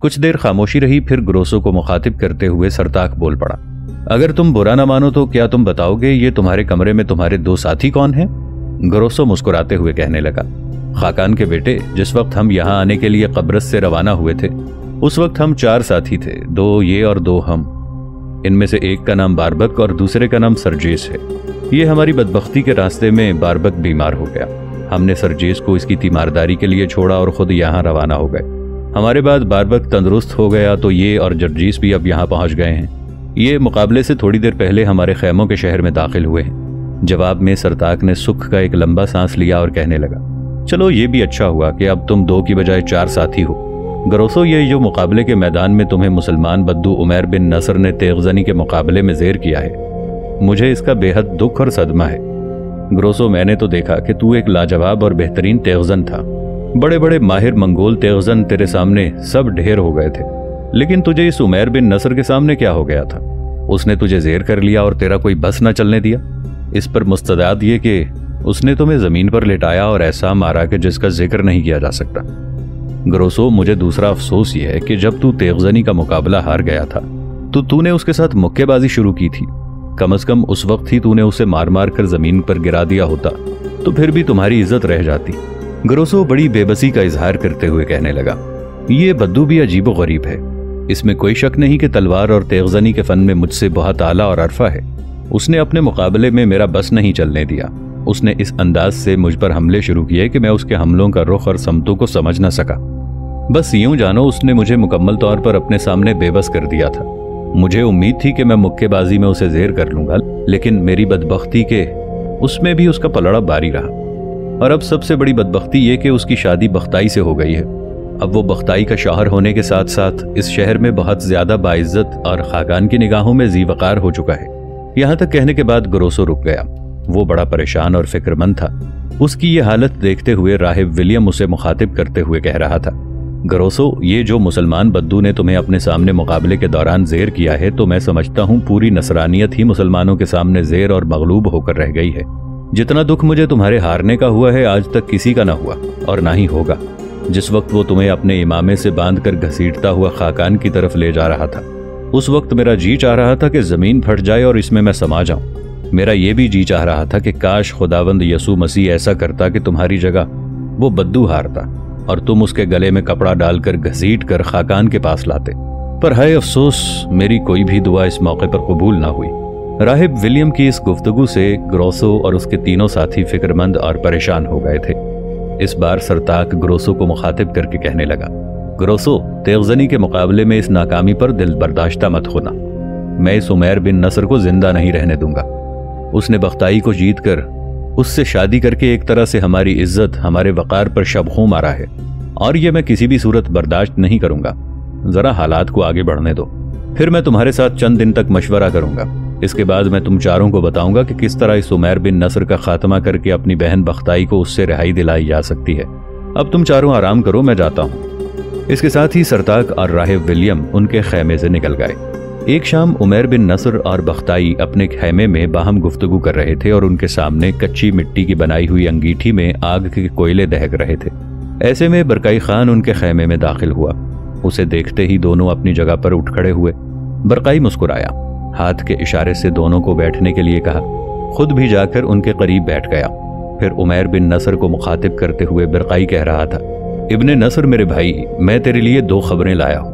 कुछ देर खामोशी रही, फिर ग्रोसो को मुखातिब करते हुए सरताक बोल पड़ा। अगर तुम बुरा ना मानो तो क्या तुम बताओगे ये तुम्हारे कमरे में तुम्हारे दो साथी कौन हैं? ग्रोसो मुस्कुराते हुए कहने लगा, खाकान के बेटे, जिस वक्त हम यहाँ आने के लिए कब्रस से रवाना हुए थे उस वक्त हम 4 साथी थे, 2 ये और 2 हम। इनमें से एक का नाम बारबक और दूसरे का नाम सरजेस है। ये हमारी बदबख्ती के रास्ते में बारबक बीमार हो गया। हमने सरजेस को इसकी तीमारदारी के लिए छोड़ा और खुद यहाँ रवाना हो गए। हमारे बाद बारबक तंदुरुस्त हो गया तो ये और जर्जीस भी अब यहाँ पहुँच गए हैं। ये मुकाबले से थोड़ी देर पहले हमारे खैमों के शहर में दाखिल हुए हैं। जवाब में सरताक ने सुख का एक लंबा सांस लिया और कहने लगा, चलो ये भी अच्छा हुआ कि अब तुम 2 की बजाय 4 साथी हो। ग्रोसो, ये जो मुकाबले के मैदान में तुम्हें मुसलमान बद्दू उमैर बिन नसर ने तेगजनी के मुकाबले में ज़ेर किया है, मुझे इसका बेहद दुख और सदमा है। ग्रोसो, मैंने तो देखा कि तू एक लाजवाब और बेहतरीन तेगजन था। बड़े बड़े माहिर मंगोल तेगजन तेरे सामने सब ढेर हो गए थे, लेकिन तुझे इस उमैर बिन नसर के सामने क्या हो गया था? उसने तुझे ज़ेर कर लिया और तेरा कोई बस न चलने दिया। इस पर मुस्तदाद ये कि उसने तुम्हें ज़मीन पर लेटाया और ऐसा मारा कि जिसका जिक्र नहीं किया जा सकता। ग्रोसो, मुझे दूसरा अफसोस ये है कि जब तू तेगजनी का मुकाबला हार गया था तो तूने उसके साथ मुक्केबाजी शुरू की थी। कम से कम उस वक्त ही तूने उसे मार मार कर जमीन पर गिरा दिया होता तो फिर भी तुम्हारी इज्जत रह जाती। ग्रोसो बड़ी बेबसी का इजहार करते हुए कहने लगा, ये बद्दू भी अजीब गरीब है। इसमें कोई शक नहीं कि तलवार और तेगजनी के फन में मुझसे बहुत आला और अरफा है। उसने अपने मुकाबले में मेरा बस नहीं चलने दिया। उसने इस अंदाज से मुझ पर हमले शुरू किए कि मैं उसके हमलों का रुख और समतों को समझ न सका। बस यूं जानो, उसने मुझे मुकम्मल तौर पर अपने सामने बेबस कर दिया था। मुझे उम्मीद थी कि मैं मुक्केबाजी में उसे ज़ेर कर लूंगा, लेकिन मेरी बदबख्ती के उसमें भी उसका पलड़ा बारी रहा। और अब सबसे बड़ी बदबख्ती ये कि उसकी शादी बख्ताई से हो गई है। अब वो बख्ताई का शौहर होने के साथ साथ इस शहर में बहुत ज्यादा बाइज्जत और खाकान की निगाहों में ज़ीवकार हो चुका है। यहाँ तक कहने के बाद ग्रोसो रुक गया। वो बड़ा परेशान और फिक्रमंद था। उसकी ये हालत देखते हुए राहिब विलियम उसे मुखातिब करते हुए कह रहा था, ग्रोसो, ये जो मुसलमान बद्दू ने तुम्हें अपने सामने मुकाबले के दौरान ज़ेर किया है तो मैं समझता हूँ पूरी नसरानियत ही मुसलमानों के सामने ज़ेर और मगलूब होकर रह गई है। जितना दुख मुझे तुम्हारे हारने का हुआ है आज तक किसी का ना हुआ और ना ही होगा। जिस वक्त वो तुम्हें अपने इमामे से बांधकर घसीटता हुआ खाकान की तरफ ले जा रहा था, उस वक्त मेरा जी चाह रहा था कि जमीन फट जाए और इसमें मैं समा जाऊं। मेरा ये भी जी चाह रहा था कि काश खुदावंद यसू मसीह ऐसा करता कि तुम्हारी जगह वो बद्दू हारता और तुम उसके गले में कपड़ा डालकर घसीट कर खाकान के पास लाते। पर हाय अफसोस, मेरी कोई भी दुआ इस मौके पर कबूल ना हुई। राहिब विलियम की इस गुफ्तगू से ग्रोसो और उसके तीनों साथी फिक्रमंद और परेशान हो गए थे। इस बार सरताक ग्रोसो को मुखातिब करके कहने लगा, ग्रोसो, तेगजनी के मुकाबले में इस नाकामी पर दिल बर्दाश्ता मत होना। मैं इस उमैर बिन नसर को जिंदा नहीं रहने दूंगा। उसने बख्ताई को जीत कर उससे शादी करके एक तरह से हमारी इज्जत, हमारे वकार पर शबखू मारा है और ये मैं किसी भी सूरत बर्दाश्त नहीं करूंगा। जरा हालात को आगे बढ़ने दो, फिर मैं तुम्हारे साथ चंद दिन तक मशवरा करूंगा। इसके बाद मैं तुम चारों को बताऊंगा कि किस तरह इस उमैर बिन नसर का खात्मा करके अपनी बहन बख्ताई को उससे रिहाई दिलाई जा सकती है। अब तुम चारों आराम करो, मैं जाता हूँ। इसके साथ ही सरताक और राहिब विलियम उनके खैमे से निकल गए। एक शाम उमैर बिन नसर और बख्ताई अपने खैमे में बाहम गुफ्तगू कर रहे थे और उनके सामने कच्ची मिट्टी की बनाई हुई अंगीठी में आग के कोयले दहक रहे थे। ऐसे में बरकाई खान उनके खैमे में दाखिल हुआ। उसे देखते ही दोनों अपनी जगह पर उठ खड़े हुए। बरकाई मुस्कुराया, हाथ के इशारे से दोनों को बैठने के लिए कहा, खुद भी जाकर उनके करीब बैठ गया। फिर उमैर बिन नसर को मुखातिब करते हुए बरकाई कह रहा था, इब्ने नसर मेरे भाई, मैं तेरे लिए 2 खबरें लाया हूँ।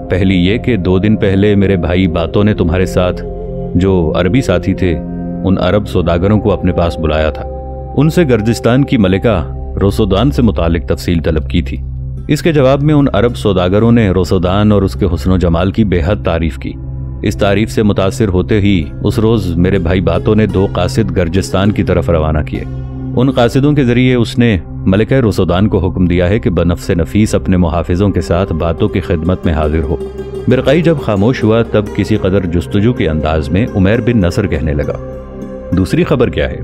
पहली ये कि 2 दिन पहले मेरे भाई बातों ने तुम्हारे साथ जो अरबी साथी थे उन अरब सौदागरों को अपने पास बुलाया था। उनसे गर्जिस्तान की मलिका रोसोदान से मुतालिक तफसील तलब की थी। इसके जवाब में उन अरब सौदागरों ने रोसोदान और उसके हुस्न जमाल की बेहद तारीफ की। इस तारीफ से मुतासिर होते ही उस रोज मेरे भाई बातों ने 2 कासिद गर्जिस्तान की तरफ रवाना किए। उन कासिदों के जरिए उसने मलिका रोसोदान को हुक्म दिया है कि बनफ्से नफीस अपने मुहाफिजों के साथ बातों की खिदमत में हाजिर हो। बरकाई जब खामोश हुआ तब किसी कदर जुस्तजू के अंदाज में उमैर बिन नसर कहने लगा, दूसरी खबर क्या है?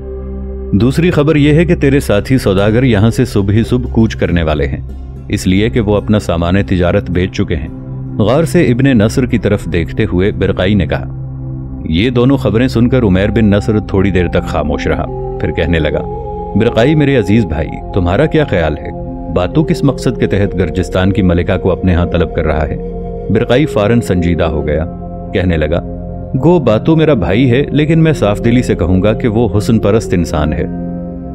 दूसरी खबर यह है कि तेरे साथी सौदागर यहाँ से सुबह ही सुबह कूच करने वाले हैं, इसलिए कि वो अपना सामान तिजारत बेच चुके हैं। गौर से इब्ने नसर की तरफ देखते हुए बरकाई ने कहा। ये दोनों खबरें सुनकर उमैर बिन नसर थोड़ी देर तक खामोश रहा, फिर कहने लगा, बरकाई मेरे अजीज भाई, तुम्हारा क्या ख्याल है? बातू किस मकसद के तहत गर्जिस्तान की मलिका को अपने यहाँ तलब कर रहा है? बिरकाई फौरन संजीदा हो गया, कहने लगा, गो बातू मेरा भाई है, लेकिन मैं साफ दिली से कहूंगा कि वो हुस्न परस्त इंसान है।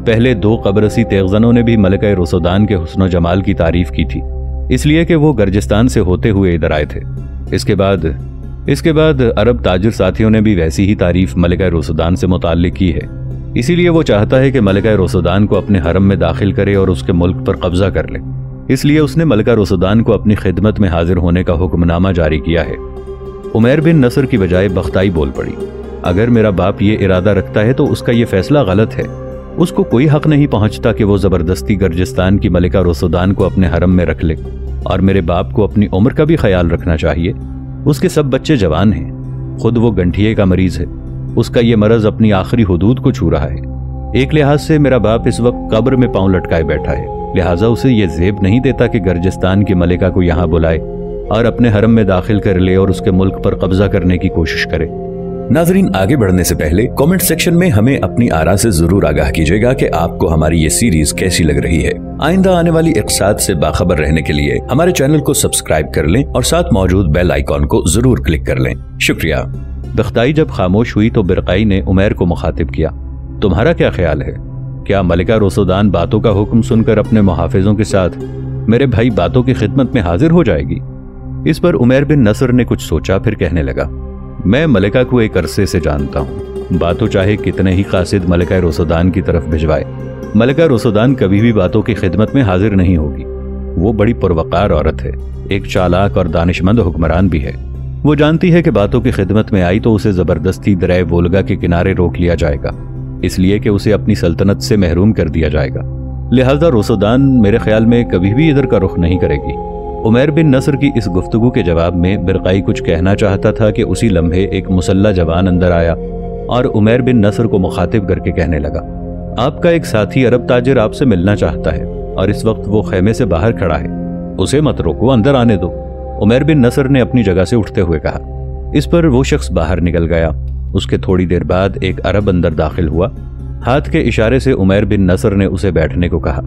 पहले 2 कब्रसी तेगजनों ने भी मलिका रुसोदान के हुस्न व जमाल की तारीफ की थी, इसलिए कि वो गर्जिस्तान से होते हुए इधर आए थे। इसके बाद अरब ताजिर साथियों ने भी वैसी ही तारीफ मलिका रुसोदान से मुताल्लिक की है। इसीलिए वो चाहता है कि मलिका रुसोदान को अपने हरम में दाखिल करे और उसके मुल्क पर कब्जा कर ले। इसलिए उसने मलिका रुसोदान को अपनी खिदमत में हाजिर होने का हुक्मनामा जारी किया है। उमैर बिन नसर की बजाय बख्ताई बोल पड़ी, अगर मेरा बाप ये इरादा रखता है तो उसका ये फैसला गलत है। उसको कोई हक नहीं पहुंचता कि वो जबरदस्ती गर्जिस्तान की मलिका रुसोदान को अपने हरम में रख ले, और मेरे बाप को अपनी उम्र का भी ख्याल रखना चाहिए। उसके सब बच्चे जवान हैं, खुद वो गंठिए का मरीज है, उसका ये मरज अपनी आखिरी हुदूद को छू रहा है। एक लिहाज से मेरा बाप इस वक्त कब्र में पांव लटकाए बैठा है, लिहाजा उसे ये ज़ेब नहीं देता कि गर्जिस्तान की मलिका को यहाँ बुलाए और अपने हरम में दाखिल कर ले और उसके मुल्क पर कब्जा करने की कोशिश करे। नाजरीन, आगे बढ़ने से पहले कमेंट सेक्शन में हमें अपनी आरा से जरूर आगाह कीजिएगा कि आपको हमारी ये सीरीज कैसी लग रही है। आइंदा आने वाली इक़्तिसाद से बाखबर रहने के लिए हमारे चैनल को सब्सक्राइब कर लें और साथ मौजूद बेल आइकॉन को जरूर क्लिक कर लें। शुक्रिया। बख्ताई जब खामोश हुई तो बिरकाई ने उमैर को मुखातिब किया, तुम्हारा क्या ख्याल है? क्या मलिका रुसोदान बातों का हुक्म सुनकर अपने मुहाफिजों के साथ मेरे भाई बातों की खिदमत में हाजिर हो जाएगी? इस पर उमैर बिन नसर ने कुछ सोचा, फिर कहने लगा, मैं मलिका को एक अरसे से जानता हूँ। बातों चाहे कितने ही कासिद मलिका रुसोदान की तरफ भिजवाए, मलिका रुसोदान कभी भी बातों की खिदमत में हाजिर नहीं होगी। वो बड़ी पुरवकार औरत है, एक चालाक और दानिशमंद हुक्मरान भी है। वो जानती है कि बातों की खिदमत में आई तो उसे जबरदस्ती दरिया वोल्गा के किनारे रोक लिया जाएगा, इसलिए कि उसे अपनी सल्तनत से महरूम कर दिया जाएगा। लिहाजा रुसोदान मेरे ख्याल में कभी भी इधर का रुख नहीं करेगी। उमैर बिन नसर की इस गुफ्तगू के जवाब में बिरकाई कुछ कहना चाहता था कि उसी लम्हे एक मुसल्ला जवान अंदर आया और उमैर बिन नसर को मुखातिब करके कहने लगा, आपका एक साथी अरब ताजिर आपसे मिलना चाहता है और इस वक्त वो खेमे से बाहर खड़ा है, उसे मत रोको, अंदर आने दो। उमैर बिन नसर ने अपनी जगह से उठते हुए कहा। इस पर वो शख्स बाहर निकल गया। उसके थोड़ी देर बाद एक अरब अंदर दाखिल हुआ। हाथ के इशारे से उमैर बिन नसर ने उसे बैठने को कहा।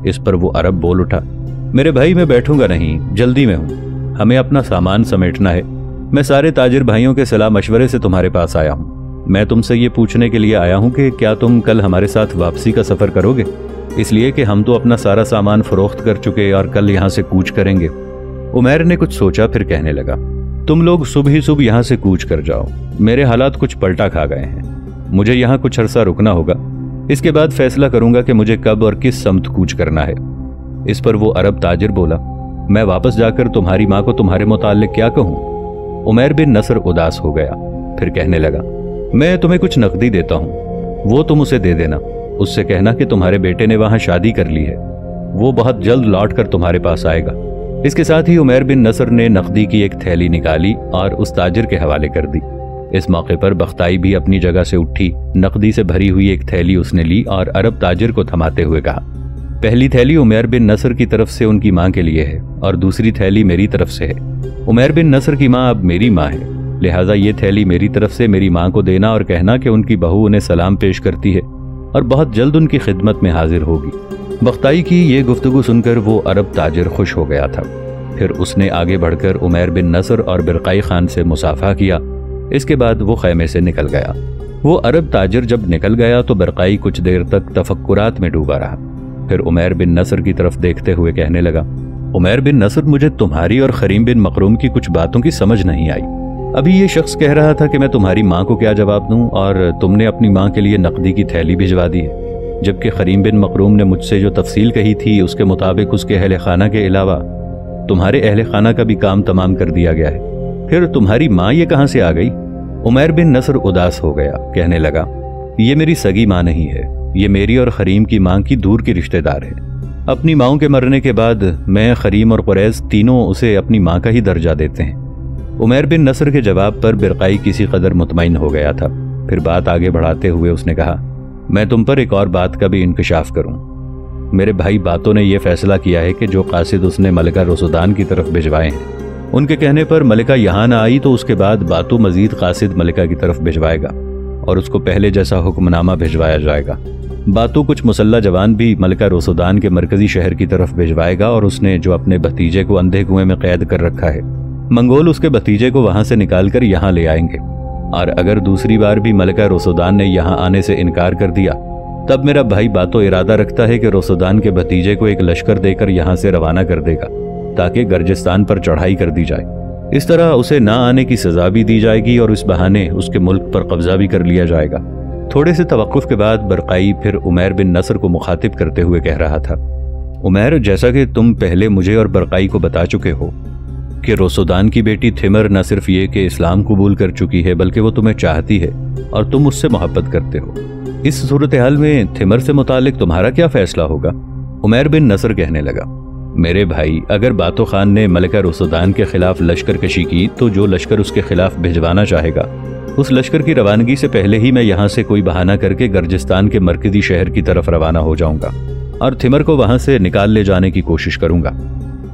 इस पर वो अरब बोल उठा, मेरे भाई मैं बैठूंगा नहीं, जल्दी में हूँ, हमें अपना सामान समेटना है। मैं सारे ताजिर भाइयों के सलाह मशवरे से तुम्हारे पास आया हूँ। मैं तुमसे ये पूछने के लिए आया हूँ कि क्या तुम कल हमारे साथ वापसी का सफ़र करोगे? इसलिए कि हम तो अपना सारा सामान फरोख्त कर चुके और कल यहाँ से कूच करेंगे। उमैर ने कुछ सोचा, फिर कहने लगा, तुम लोग सुबह ही सुबह यहाँ से कूच कर जाओ। मेरे हालात कुछ पलटा खा गए हैं, मुझे यहाँ कुछ अरसा रुकना होगा। इसके बाद फैसला करूंगा कि मुझे कब और किस समत कूच करना है। इस पर वो अरब ताजिर बोला, मैं वापस जाकर तुम्हारी माँ को तुम्हारे मुताल्लिक क्या कहूँ? उमैर बिन नसर उदास हो गया, फिर कहने लगा, मैं तुम्हें कुछ नकदी देता हूँ, वो तुम उसे दे देना। उससे कहना कि तुम्हारे बेटे ने वहाँ शादी कर ली है, वो बहुत जल्द लौट कर तुम्हारे पास आएगा। इसके साथ ही उमैर बिन नसर ने नकदी की एक थैली निकाली और उस ताजिर के हवाले कर दी। इस मौके पर बख्ताई भी अपनी जगह से उठी। नकदी से भरी हुई एक थैली उसने ली और अरब ताजिर को थमाते हुए कहा, पहली थैली उमैर बिन नसर की तरफ से उनकी माँ के लिए है और दूसरी थैली मेरी तरफ से है। उमैर बिन नसर की माँ अब मेरी माँ है, लिहाजा ये थैली मेरी तरफ से मेरी माँ को देना और कहना कि उनकी बहू उन्हें सलाम पेश करती है और बहुत जल्द उनकी खिदमत में हाजिर होगी। बख्ताई की ये गुफ्तगू सुनकर वो अरब ताजिर खुश हो गया था। फिर उसने आगे बढ़कर उमैर बिन नसर और बिरकाई खान से मुसाफा किया। इसके बाद वो खैमे से निकल गया। वो अरब ताजिर जब निकल गया तो बिरकाई कुछ देर तक तफक्कुरात में डूबा रहा। फिर उमैर बिन नसर की तरफ देखते हुए कहने लगा, उमैर बिन नसर, मुझे तुम्हारी और खरीम बिन मखरूम की कुछ बातों की समझ नहीं आई। अभी ये शख्स कह रहा था कि मैं तुम्हारी माँ को क्या जवाब दूं और तुमने अपनी माँ के लिए नकदी की थैली भिजवा दी है, जबकि खरीम बिन मखरूम ने मुझसे जो तफसील कही थी उसके मुताबिक उसके अहले खाना के अलावा तुम्हारे अहले खाना का भी काम तमाम कर दिया गया है। फिर तुम्हारी माँ ये कहाँ से आ गई? उमैर बिन नसर उदास हो गया, कहने लगा, ये मेरी सगी माँ नहीं है, ये मेरी और खरीम की माँ की दूर की रिश्तेदार है। अपनी माँओं के मरने के बाद मैं, खरीम और कुरैश तीनों उसे अपनी माँ का ही दर्जा देते हैं। उमैर बिन नसर के जवाब पर बिरकाई किसी कदर मुतमईन हो गया था। फिर बात आगे बढ़ाते हुए उसने कहा, मैं तुम पर एक और बात का भी इंकशाफ करूं। मेरे भाई बातों ने यह फैसला किया है कि जो कासिद उसने मलिका रुसोदान की तरफ भिजवाए हैं, उनके कहने पर मलिका यहाँ न आई तो उसके बाद बातू मजीद कासिद मलिका की तरफ भिजवाएगा। और उसको पहले जैसा हुक्मनामा भिजवाया जाएगा। बातू कुछ मुसल्ला जवान भी मलका रोसोदान के मरकजी शहर की तरफ भिजवाएगा और उसने जो अपने भतीजे को अंधे कुएं में कैद कर रखा है, मंगोल उसके भतीजे को वहां से निकालकर यहाँ ले आएंगे। और अगर दूसरी बार भी मलका रोसोदान ने यहाँ आने से इनकार कर दिया, तब मेरा भाई बातो इरादा रखता है कि रोसोदान के भतीजे को एक लश्कर देकर यहाँ से रवाना कर देगा ताकि गर्जिस्तान पर चढ़ाई कर दी जाए। इस तरह उसे ना आने की सजा भी दी जाएगी और इस बहाने उसके मुल्क पर कब्जा भी कर लिया जाएगा। थोड़े से तवक्कुफ के बाद बरकाई फिर उमैर बिन नसर को मुखातिब करते हुए कह रहा था, उमैर, जैसा कि तुम पहले मुझे और बरकाई को बता चुके हो कि रोसोदान की बेटी थिमर न सिर्फ ये कि इस्लाम कबूल कर चुकी है बल्कि वो तुम्हें चाहती है और तुम उससे मोहब्बत करते हो। इस सूरत हाल में थिमर से मुतालिक तुम्हारा क्या फैसला होगा? उमैर बिन नसर कहने लगा, मेरे भाई, अगर बातो खान ने मलका रोसोदान के खिलाफ लश्कर कशी की तो जो लश्कर उसके खिलाफ भिजवाना चाहेगा उस लश्कर की रवानगी से पहले ही मैं यहाँ से कोई बहाना करके गर्जिस्तान के मरकजी शहर की तरफ रवाना हो जाऊंगा और थिमर को वहां से निकाल ले जाने की कोशिश करूंगा।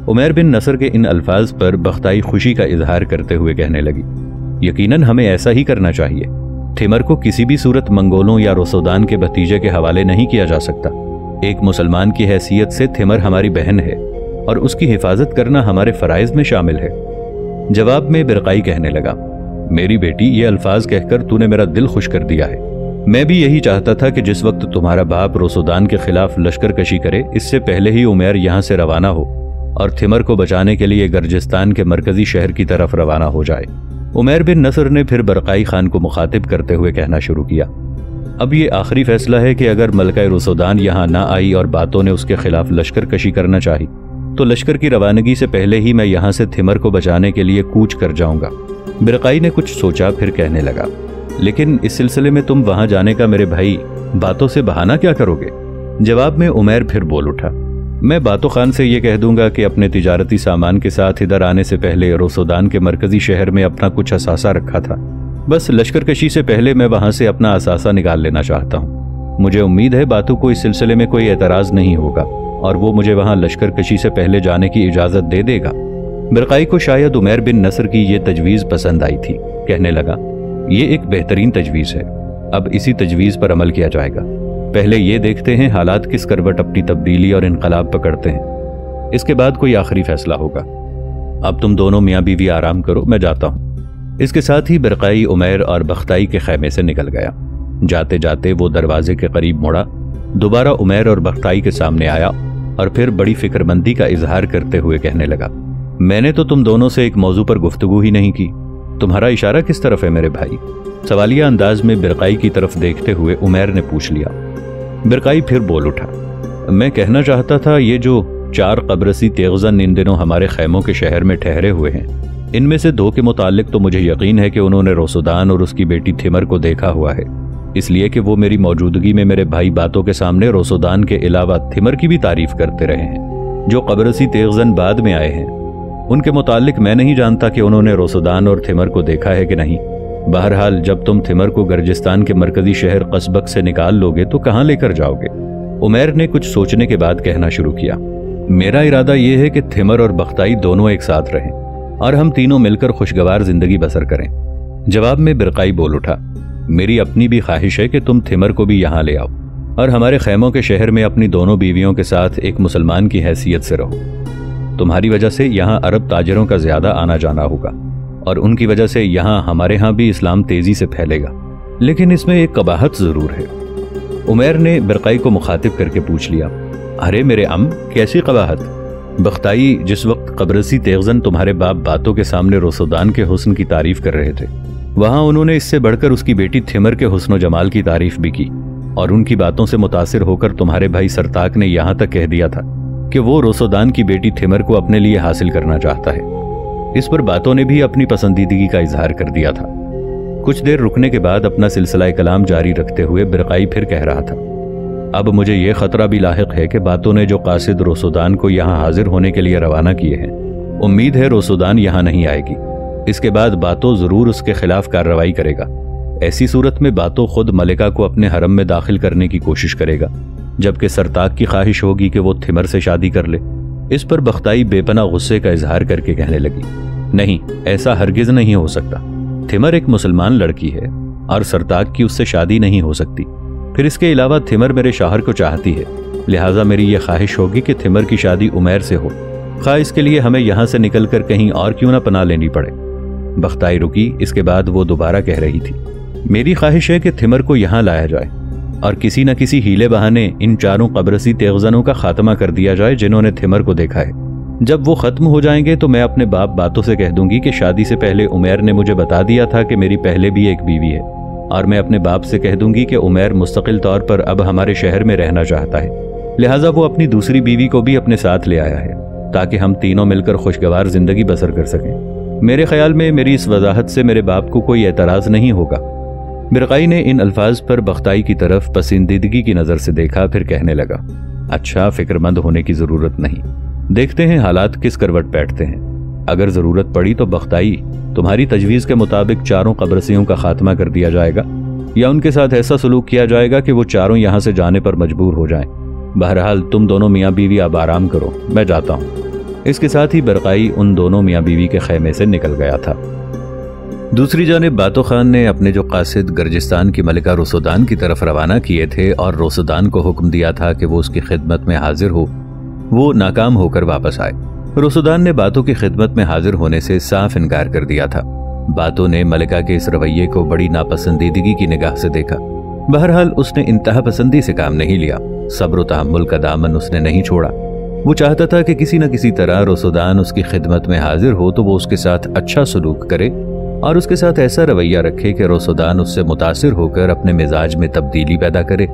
उमैर बिन नसर के इन अल्फाज पर बख्ताई खुशी का इजहार करते हुए कहने लगी, यकीनन हमें ऐसा ही करना चाहिए। थिमर को किसी भी सूरत मंगोलों या रोसोदान के भतीजे के हवाले नहीं किया जा सकता। एक मुसलमान की हैसियत से थिमर हमारी बहन है और उसकी हिफाजत करना हमारे फराइज में शामिल है। जवाब में बरकाई कहने लगा, मेरी बेटी, ये अल्फाज कहकर तूने मेरा दिल खुश कर दिया है। मैं भी यही चाहता था कि जिस वक्त तुम्हारा बाप रोसोदान के खिलाफ लश्कर कशी करे, इससे पहले ही उमैर यहाँ से रवाना हो और थिमर को बचाने के लिए गर्जिस्तान के मरकजी शहर की तरफ रवाना हो जाए। उमैर बिन नसर ने फिर बरकाई खान को मुखातिब करते हुए कहना शुरू किया, अब ये आखिरी फैसला है कि अगर मलका रोसोदान यहाँ ना आई और बातों ने उसके खिलाफ लश्कर कशी करना चाही तो लश्कर की रवानगी से पहले ही मैं यहाँ से थिमर को बचाने के लिए कूच कर जाऊंगा। बरकाई ने कुछ सोचा, फिर कहने लगा, लेकिन इस सिलसिले में तुम वहां जाने का मेरे भाई बातों से बहाना क्या करोगे? जवाब में उमैर फिर बोल उठा, मैं बातो खान से ये कह दूंगा कि अपने तिजारती सामान के साथ इधर आने से पहले रोसोदान के मरकजी शहर में अपना कुछ असासा रखा था। बस लश्कर कशी से पहले मैं वहां से अपना असासा निकाल लेना चाहता हूँ। मुझे उम्मीद है बातों को इस सिलसिले में कोई एतराज नहीं होगा और वो मुझे वहां लश्कर कशी से पहले जाने की इजाजत दे देगा। बरकाई को शायद उमैर बिन नसर की ये तजवीज़ पसंद आई थी। कहने लगा, ये एक बेहतरीन तजवीज़ है, अब इसी तजवीज़ पर अमल किया जाएगा। पहले ये देखते हैं हालात किस करवट अपनी तब्दीली और इनकलाब पकड़ते हैं, इसके बाद कोई आखिरी फैसला होगा। अब तुम दोनों मियाँ बीवी आराम करो, मैं जाता हूँ। इसके साथ ही बरकाई उमैर और बख्ताई के खैमे से निकल गया। जाते जाते वो दरवाजे के करीब मुड़ा, दोबारा उमैर और बख्ताई के सामने आया और फिर बड़ी फिक्रमंदी का इजहार करते हुए कहने लगा, मैंने तो तुम दोनों से एक मौजू पर गुफ्तगू ही नहीं की। तुम्हारा इशारा किस तरफ है मेरे भाई? सवालिया अंदाज में बरकाई की तरफ देखते हुए उमैर ने पूछ लिया। बरकाई फिर बोल उठा, मैं कहना चाहता था ये जो 4 कब्रसी तेगज़न इन दिनों हमारे खैमों के शहर में ठहरे हुए हैं, इनमें से 2 के मुतालिक तो मुझे यकीन है कि उन्होंने रोसोदान और उसकी बेटी थिमर को देखा हुआ है, इसलिए कि वो मेरी मौजूदगी में मेरे भाई बातों के सामने रोसोदान के अलावा थिमर की भी तारीफ करते रहे हैं। जो कब्रसी तेगज़न बाद में आए हैं उनके मुतालिक मैं नहीं जानता कि उन्होंने रोसोदान और थिमर को देखा है कि नहीं। बहरहाल जब तुम थिमर को गर्जिस्तान के मरकजी शहर कसबक से निकाल लोगे तो कहाँ लेकर जाओगे? उमैर ने कुछ सोचने के बाद कहना शुरू किया, मेरा इरादा यह है कि थिमर और बख्ताई दोनों एक साथ रहें और हम तीनों मिलकर खुशगवार जिंदगी बसर करें। जवाब में बरकाई बोल उठा, मेरी अपनी भी ख्वाहिश है कि तुम थिमर को भी यहाँ ले आओ और हमारे खैमों के शहर में अपनी दोनों बीवियों के साथ एक मुसलमान की हैसियत से रहो। तुम्हारी वजह से यहाँ अरब ताजरों का ज्यादा आना जाना होगा और उनकी वजह से यहाँ हमारे यहाँ भी इस्लाम तेजी से फैलेगा, लेकिन इसमें एक कबाहत जरूर है। उमैर ने बरकाई को मुखातिब करके पूछ लिया, अरे मेरे अम, कैसी कबाहत? बख्ताई, जिस वक्त कब्रसी तेगज़न तुम्हारे बाप बातों के सामने रोसोदान के हुस्न की तारीफ कर रहे थे, वहां उन्होंने इससे बढ़कर उसकी बेटी थिमर के हुस्न जमाल की तारीफ भी की और उनकी बातों से मुतासिर होकर तुम्हारे भाई सरताक ने यहां तक कह दिया था कि वो रोसोदान की बेटी थिमर को अपने लिए हासिल करना चाहता है। इस पर बातों ने भी अपनी पसंदीदगी का इजहार कर दिया था। कुछ देर रुकने के बाद अपना सिलसिला कलाम जारी रखते हुए बरकाई फिर कह रहा था, अब मुझे यह खतरा भी लाहिक है कि बातों ने जो कासिद रोसोदान को यहाँ हाजिर होने के लिए रवाना किए हैं, उम्मीद है रोसोदान यहाँ नहीं आएगी। इसके बाद बातों जरूर उसके खिलाफ कार्रवाई करेगा। ऐसी सूरत में बातों खुद मलिका को अपने हरम में दाखिल करने की कोशिश करेगा, जबकि सरताक की ख्वाहिश होगी कि वो थिमर से शादी कर ले। इस पर बख्ताई बेपना गुस्से का इजहार करके कहने लगी, नहीं, ऐसा हरगिज नहीं हो सकता। थिमर एक मुसलमान लड़की है और सरताक की उससे शादी नहीं हो सकती। फिर इसके अलावा थिमर मेरे शौहर को चाहती है, लिहाजा मेरी ये ख्वाहिश होगी कि थिमर की शादी उमैर से हो, खा इसके लिए हमें यहाँ से निकलकर कहीं और क्यों ना पनाह लेनी पड़े। बख्ताई रुकी। इसके बाद वो दोबारा कह रही थी, मेरी ख्वाहिश है कि थिमर को यहाँ लाया जाए और किसी न किसी हीले बहाने इन चारों कब्रसी तेगजनों का खात्मा कर दिया जाए जिन्होंने थिमर को देखा है। जब वो खत्म हो जाएंगे तो मैं अपने बाप बातों से कह दूंगी कि शादी से पहले उमैर ने मुझे बता दिया था कि मेरी पहले भी एक बीवी है, और मैं अपने बाप से कह दूंगी कि उमैर मुस्तकिल तौर पर अब हमारे शहर में रहना चाहता है, लिहाजा वो अपनी दूसरी बीवी को भी अपने साथ ले आया है ताकि हम तीनों मिलकर खुशगवार जिंदगी बसर कर सकें। मेरे ख्याल में मेरी इस वजाहत से मेरे बाप को कोई एतराज़ नहीं होगा। बिरकाई ने इन अल्फाज पर बख्ताई की तरफ पसंदीदगी की नज़र से देखा, फिर कहने लगा, अच्छा, फिक्रमंद होने की ज़रूरत नहीं, देखते हैं हालात किस करवट बैठते हैं। अगर ज़रूरत पड़ी तो बख्ताई, तुम्हारी तजवीज़ के मुताबिक चारों कब्रसियों का खात्मा कर दिया जाएगा या उनके साथ ऐसा सलूक किया जाएगा कि वो चारों यहाँ से जाने पर मजबूर हो जाएं। बहरहाल तुम दोनों मियाँ बीवी अब आराम करो, मैं जाता हूँ। इसके साथ ही बिरकाई उन दोनों मियाँ बीवी के खैमे से निकल गया था। दूसरी जानिब बातो खान ने अपने जो कासिद गर्जिस्तान की मलिका रोसोदान की तरफ रवाना किए थे और रोसोदान को हुक्म दिया था कि वो उसकी खिदमत में हाजिर हो, वो नाकाम होकर वापस आए। रोसोदान ने बातों की खिदमत में हाजिर होने से साफ इनकार कर दिया था। बातों ने मलिका के इस रवैये को बड़ी नापसंदीदगी की निगाह से देखा। बहरहाल उसने इंतहा पसंदी से काम नहीं लिया, सब्र तहम्मुल का दामन उसने नहीं छोड़ा। वो चाहता था कि किसी न किसी तरह रोसोदान उसकी खिदमत में हाजिर हो तो वो उसके साथ अच्छा सलूक करे और उसके साथ ऐसा रवैया रखे कि रोसोदान उससे मुतासिर होकर अपने मिजाज में तब्दीली पैदा करे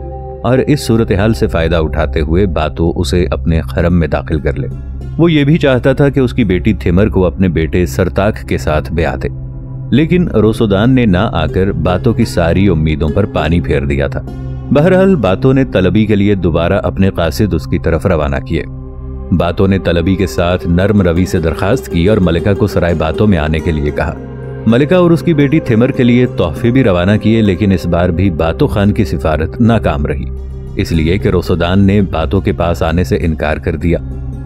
और इस सूरत हाल से फ़ायदा उठाते हुए बातों उसे अपने खरम में दाखिल कर ले। वो ये भी चाहता था कि उसकी बेटी थिमर को अपने बेटे सरताक के साथ ब्याह दे, लेकिन रोसोदान ने ना आकर बातों की सारी उम्मीदों पर पानी फेर दिया था। बहरहाल बातों ने तलबी के लिए दोबारा अपने कासिद उसकी तरफ रवाना किए। बातों ने तलबी के साथ नर्म रवि से दरखास्त की और मलिका को सराय बातों में आने के लिए कहा। मलिका और उसकी बेटी थिमर के लिए तोहफे भी रवाना किए, लेकिन इस बार भी बातो खान की सिफारत नाकाम रही, इसलिए कि रोसोदान ने बातों के पास आने से इनकार कर दिया।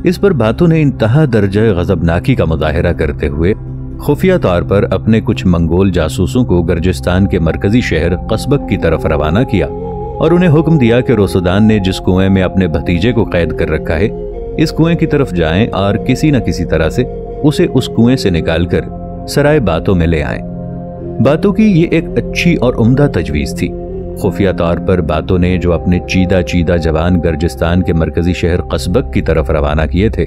इस पर बातों ने इंतहा दर्जे गजबनाकी का मुजाहिरा करते हुए खुफिया तौर पर अपने कुछ मंगोल जासूसों को गर्जिस्तान के मरकजी शहर कस्बक की तरफ रवाना किया और उन्हें हुक्म दिया कि रोसोदान ने जिस कुएं में अपने भतीजे को कैद कर रखा है, इस कुएं की तरफ जाएं और किसी न किसी तरह से उसे उस कुएं से निकालकर सराय बातों में ले आए। बातों की ये एक अच्छी और उम्दा तजवीज़ थी। खुफिया तौर पर बातों ने जो अपने चीदा जवान गर्जिस्तान के मरकजी शहर कस्बक की तरफ रवाना किए थे,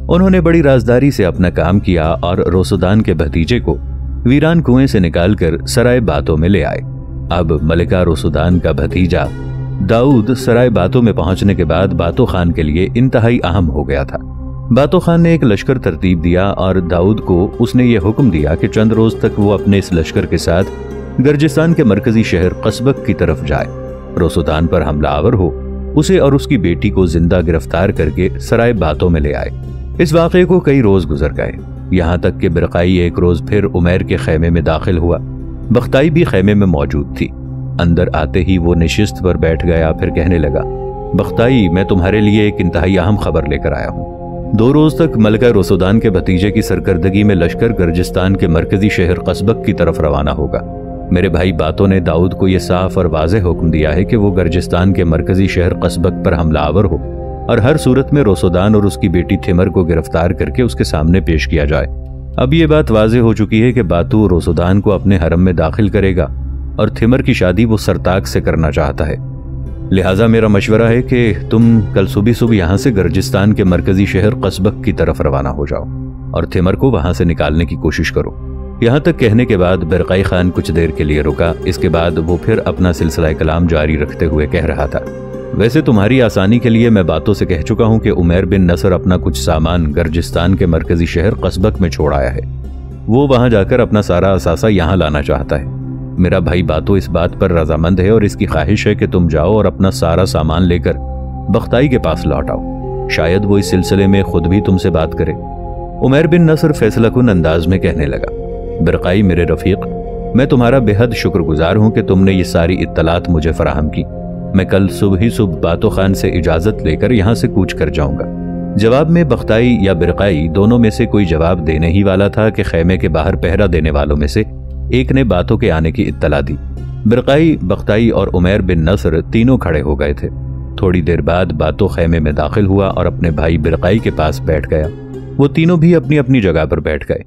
उन्होंने बड़ी राजदारी से अपना काम किया और रोसोदान के भतीजे को वीरान कुएं से निकालकर सराय बातों में ले आए। अब मलिका रोसोदान का भतीजा दाऊद सराय बातों में पहुंचने के बाद बातो खान के लिए इंतहाई अहम हो गया था। बातो खान ने एक लश्कर तरतीब दिया और दाऊद को उसने ये हुक्म दिया कि चंद रोज तक वो अपने इस लश्कर के साथ गर्जिस्तान के मरकजी शहर कस्बक की तरफ जाए, रोसोदान पर हमलावर हो, उसे और उसकी बेटी को जिंदा गिरफ्तार करके सराय बातों में ले आए। इस वाक़े को कई रोज गुजर गए, यहाँ तक कि बिरकाई एक रोज फिर उमैर के खैमे में दाखिल हुआ। बख्ताई भी खैमे में मौजूद थी। अंदर आते ही वो निशिस्त पर बैठ गया, फिर कहने लगा, बख्ताई, मैं तुम्हारे लिए एक इंतहाई अहम खबर लेकर आया हूँ। 2 रोज तक मलिका रोसोदान के भतीजे की सरकर्दगी में लश्कर गर्जिस्तान के मरकजी शहर कस्बक की तरफ रवाना होगा। मेरे भाई बातों ने दाऊद को यह साफ और वाज़ेह हुक्म दिया है कि वो गर्जिस्तान के मरकजी शहर कस्बक पर हमलावर हो और हर सूरत में रोसोदान और उसकी बेटी थिमर को गिरफ्तार करके उसके सामने पेश किया जाए। अब ये बात वाज़ेह हो चुकी है कि बातू रोसोदान को अपने हरम में दाखिल करेगा और थिमर की शादी वो सरताक से करना चाहता है। लिहाजा मेरा मशवरा है कि तुम कल सुबह यहाँ से गर्जिस्तान के मरकजी शहर कस्बक की तरफ रवाना हो जाओ और थिमर को वहां से निकालने की कोशिश करो। यहाँ तक कहने के बाद बिरकाई खान कुछ देर के लिए रुका। इसके बाद वो फिर अपना सिलसिला कलाम जारी रखते हुए कह रहा था, वैसे तुम्हारी आसानी के लिए मैं बातों से कह चुका हूँ कि उमैर बिन नसर अपना कुछ सामान गर्जिस्तान के मरकजी शहर कस्बक में छोड़ आया है। वो वहां जाकर अपना सारा असासा यहाँ लाना चाहता है। मेरा भाई बातो इस बात पर रजामंद है और इसकी ख्वाहिश है कि तुम जाओ और अपना सारा सामान लेकर बख्ताई के पास लौट आओ। शायद वो इस सिलसिले में खुद भी तुमसे बात करे। उमैर बिन नसर फैसलाकुन अंदाज में कहने लगा, बिरकाई मेरे रफीक, मैं तुम्हारा बेहद शुक्रगुजार हूँ कि तुमने ये सारी इत्तलात मुझे फराहम की। मैं कल सुबह ही सुबह बातो खान से इजाज़त लेकर यहाँ से कूच कर जाऊँगा। जवाब में बख्ताई या बिरकाई दोनों में से कोई जवाब देने ही वाला था कि खैमे के बाहर पहरा देने वालों में से एक ने बातों के आने की इत्तला दी। बिरकाई, बख्ताई और उमैर बिन नसर तीनों खड़े हो गए थे। थोड़ी देर बाद बातो खैमे में दाखिल हुआ और अपने भाई बिरकाई के पास बैठ गया। वो तीनों भी अपनी अपनी जगह पर बैठ गए।